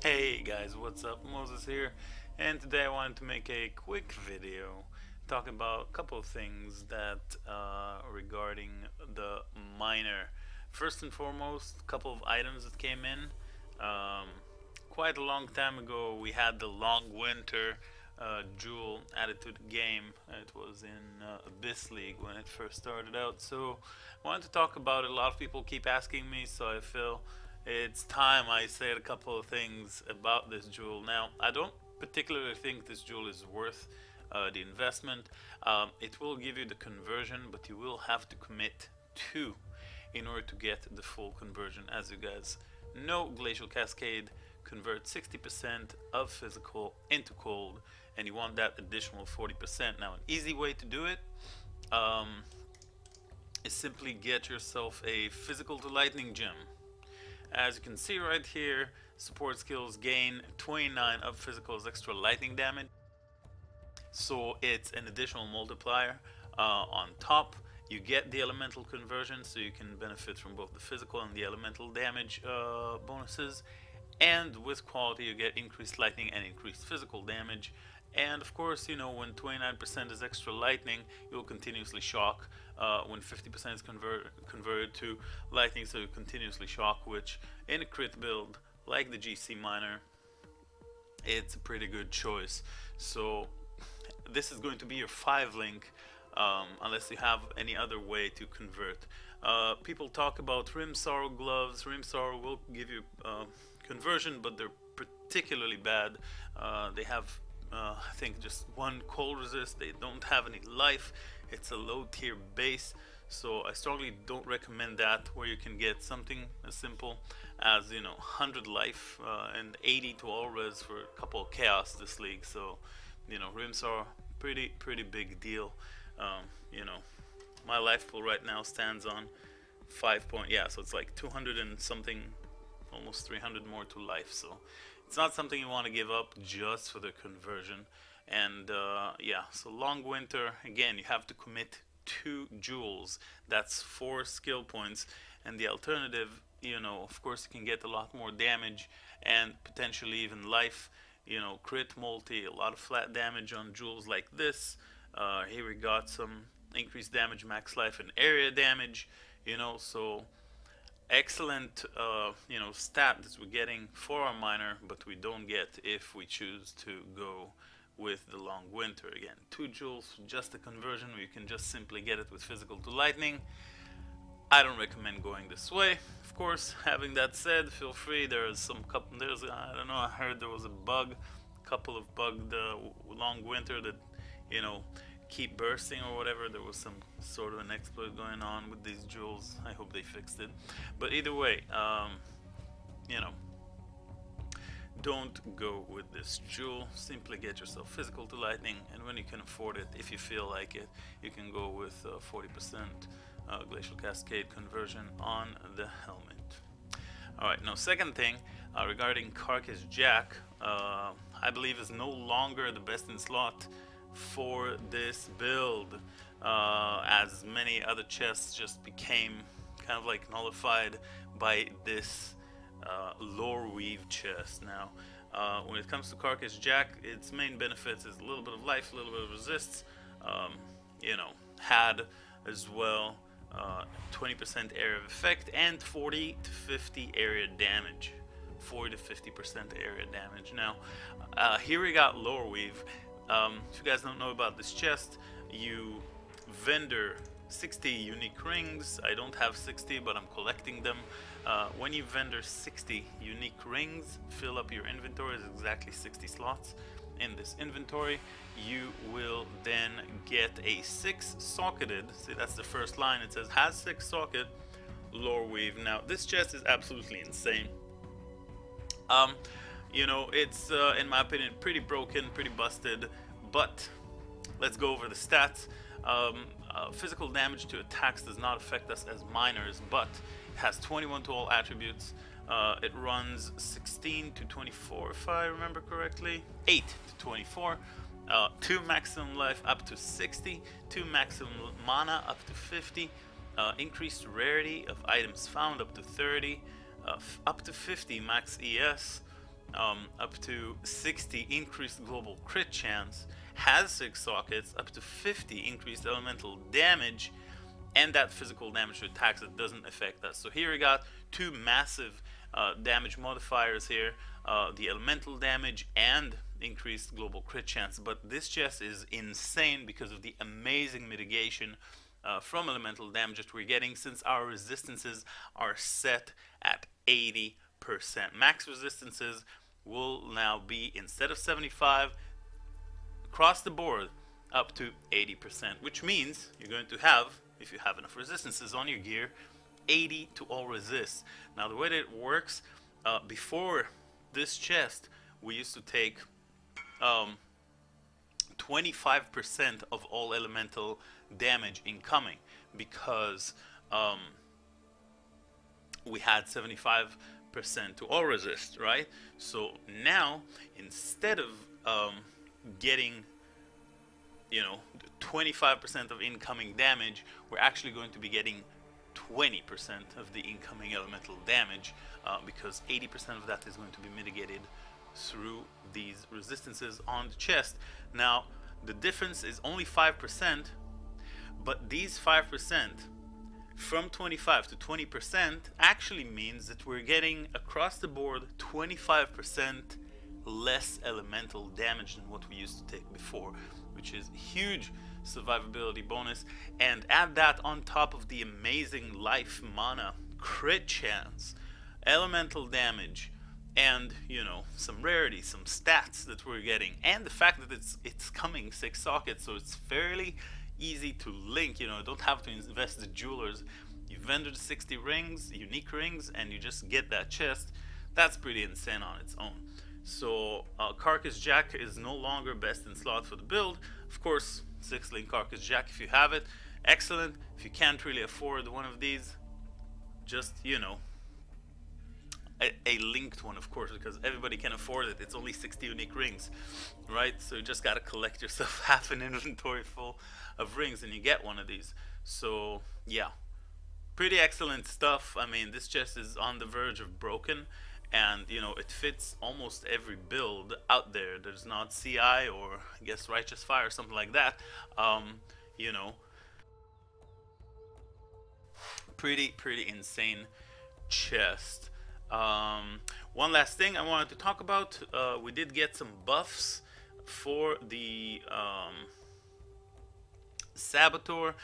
Hey guys, what's up? Moses here, and today I wanted to make a quick video talking about a couple of things that regarding the miner. First and foremost, a couple of items that came in. Um, Quite a long time ago, we had the Long Winter jewel added to the game. It was in Abyss League when it first started out, so I wanted to talk about it. A lot of people keep asking me, so I feel it's time I said a couple of things about this jewel. Now, I don't particularly think this jewel is worth the investment. It will give you the conversion, but you will have to commit two in order to get the full conversion. As you guys know, Glacial Cascade converts 60% of physical into cold, and you want that additional 40%. Now, an easy way to do it is simply get yourself a physical to lightning gem. As you can see right here, support skills gain 29 of physical's extra lightning damage. So it's an additional multiplier on top. You get the elemental conversion, so you can benefit from both the physical and the elemental damage bonuses. And with quality, you get increased lightning and increased physical damage. And of course, you know, when 29% is extra lightning, you'll continuously shock. When 50% is converted to lightning, so you continuously shock, which in a crit build like the GC Miner, it's a pretty good choice. So this is going to be your 5 link, unless you have any other way to convert. People talk about Rimsar gloves. Rimsar will give you conversion, but they're particularly bad. They have I think just one cold resist. They don't have any life. It's a low tier base, so I strongly don't recommend that, where you can get something as simple as, you know, 100 life and 80 to all res for a couple of chaos this league. So, you know, rims are pretty big deal. You know, my life pool right now stands on 5 point, yeah, so it's like 200 and something, almost 300 more to life. So it's not something you want to give up just for the conversion. And yeah, so Long Winter, again, you have to commit 2 jewels. That's 4 skill points. And the alternative, you know, of course, you can get a lot more damage and potentially even life. You know, crit multi, a lot of flat damage on jewels like this. Here we got some increased damage, max life, and area damage. You know, so excellent you know, stat that we're getting for our miner, but we don't get if we choose to go with the Long Winter. Again, 2 jewels, just a conversion, you can just simply get it with physical to lightning. I don't recommend going this way. Of course, having that said, feel free. There's some couple, I don't know, I heard there was a bug, couple of bugged Long Winter that, you know, keep bursting or whatever. There was some sort of an exploit going on with these jewels. I hope they fixed it. But either way, you know, don't go with this jewel. Simply get yourself physical to lightning, and when you can afford it, if you feel like it, you can go with 40% Glacial Cascade conversion on the helmet. Alright, now second thing, regarding Carcass Jack, I believe is no longer the best in slot for this build, as many other chests just became kind of like nullified by this Loreweave chest. Now, when it comes to Carcass Jack, its main benefits is a little bit of life, a little bit of resists, you know, had as well 20% area of effect and 40 to 50 area damage. 40 to 50% area damage. Now, here we got Loreweave. If you guys don't know about this chest, you vendor 60 unique rings. I don't have 60, but I'm collecting them. When you vendor 60 unique rings, fill up your inventory. It's exactly 60 slots in this inventory. You will then get a 6-socketed, see, that's the first line, it says has 6 socket Loreweave. Now this chest is absolutely insane. You know, it's in my opinion pretty broken, pretty busted, but let's go over the stats. Physical damage to attacks does not affect us as miners, but it has 21 to all attributes. It runs 16 to 24 if I remember correctly, 8 to 24, 2 maximum life up to 60, 2 maximum mana up to 50, increased rarity of items found up to 30, up to 50 max ES, up to 60 increased global crit chance, has 6 sockets, up to 50 increased elemental damage, and that physical damage to attacks that doesn't affect us. So here we got 2 massive damage modifiers here, the elemental damage and increased global crit chance. But this chest is insane because of the amazing mitigation from elemental damage that we're getting, since our resistances are set at 80%. Max resistances will now be, instead of 75, across the board up to 80%, which means you're going to have, if you have enough resistances on your gear, 80 to all resist. Now the way that it works, before this chest we used to take 25% of all elemental damage incoming, because we had 75% to all resist, right? So now, instead of getting, you know, 25% of incoming damage, we're actually going to be getting 20% of the incoming elemental damage, because 80% of that is going to be mitigated through these resistances on the chest. Now the difference is only 5%, but these 5% from 25 to 20% actually means that we're getting across the board 25% less elemental damage than what we used to take before, which is a huge survivability bonus. And add that on top of the amazing life mana, crit chance, elemental damage, and, you know, some rarity, some stats that we're getting, and the fact that it's coming 6 sockets, so it's fairly easy to link. You know, don't have to invest the jewelers. You vendor the 60 rings, unique rings, and you just get that chest. That's pretty insane on its own. So Carcass Jack is no longer best in slot for the build. Of course, 6-link Carcass Jack if you have it, excellent. If you can't really afford one of these, just, you know, a linked one, of course, because everybody can afford it. It's only 60 unique rings, right? So you just gotta collect yourself half an inventory full of rings and you get one of these. So yeah, pretty excellent stuff. I mean, this chest is on the verge of broken, and you know, it fits almost every build out there. There's not CI or I guess Righteous Fire or something like that. You know, pretty insane chest. One last thing I wanted to talk about, we did get some buffs for the Saboteur.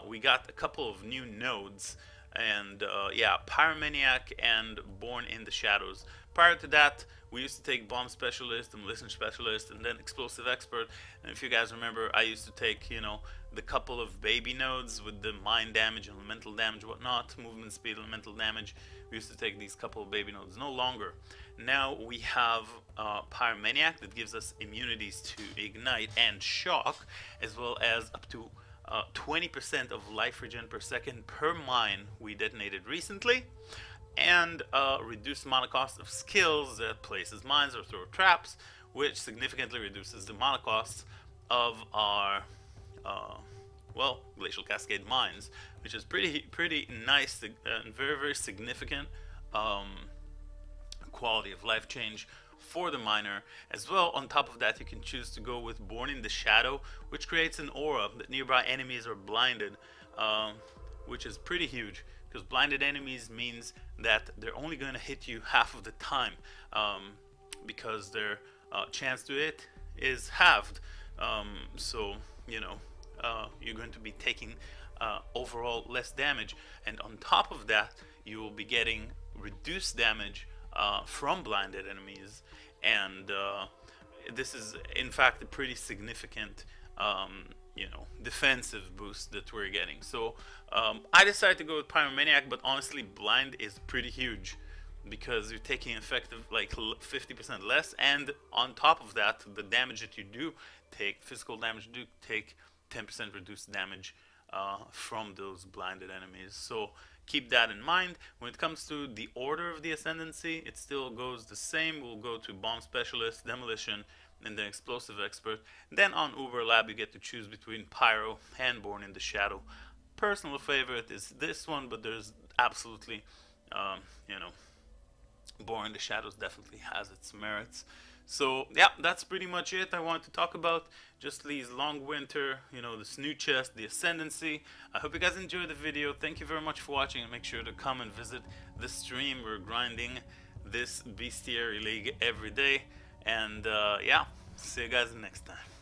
We got a couple of new nodes, and yeah, Pyromaniac and Born in the Shadows. Prior to that, we used to take Bomb Specialist, Demolition Specialist, and then Explosive Expert. And if you guys remember, I used to take, you know, the couple of baby nodes with the mind damage, elemental damage, whatnot, movement speed, elemental damage. We used to take these couple of baby nodes. No longer. Now we have Pyromaniac that gives us immunities to Ignite and Shock, as well as up to 20% of life regen per second per mine we detonated recently, and reduced mana cost of skills that places mines or throw traps, which significantly reduces the mana cost of our well, Glacial Cascade mines, which is pretty nice and very significant quality of life change for the miner. As well, on top of that, you can choose to go with Born in the Shadow, which creates an aura that nearby enemies are blinded, which is pretty huge, because blinded enemies means that they're only going to hit you half of the time, because their chance to hit is halved. So, you know, you're going to be taking overall less damage, and on top of that, you will be getting reduced damage from blinded enemies, and this is in fact a pretty significant you know, defensive boost that we're getting. So I decided to go with Pyromaniac, but honestly, blind is pretty huge, because you're taking effective like 50% less, and on top of that, the damage that you do take, physical damage, do take 10% reduced damage from those blinded enemies. So keep that in mind. When it comes to the order of the Ascendancy, it still goes the same. We'll go to Bomb Specialist, Demolition, and then Explosive Expert. Then on Uber Lab, you get to choose between Pyro and Born in the Shadow. Personal favorite is this one, but there's absolutely, you know, Born in the Shadows definitely has its merits. So yeah, that's pretty much it I want to talk about. Just Lee's Long Winter, you know, this new chest, the Ascendancy. I hope you guys enjoyed the video. Thank you very much for watching, and make sure to come and visit the stream. We're grinding this Bestiary League every day. And yeah, see you guys next time.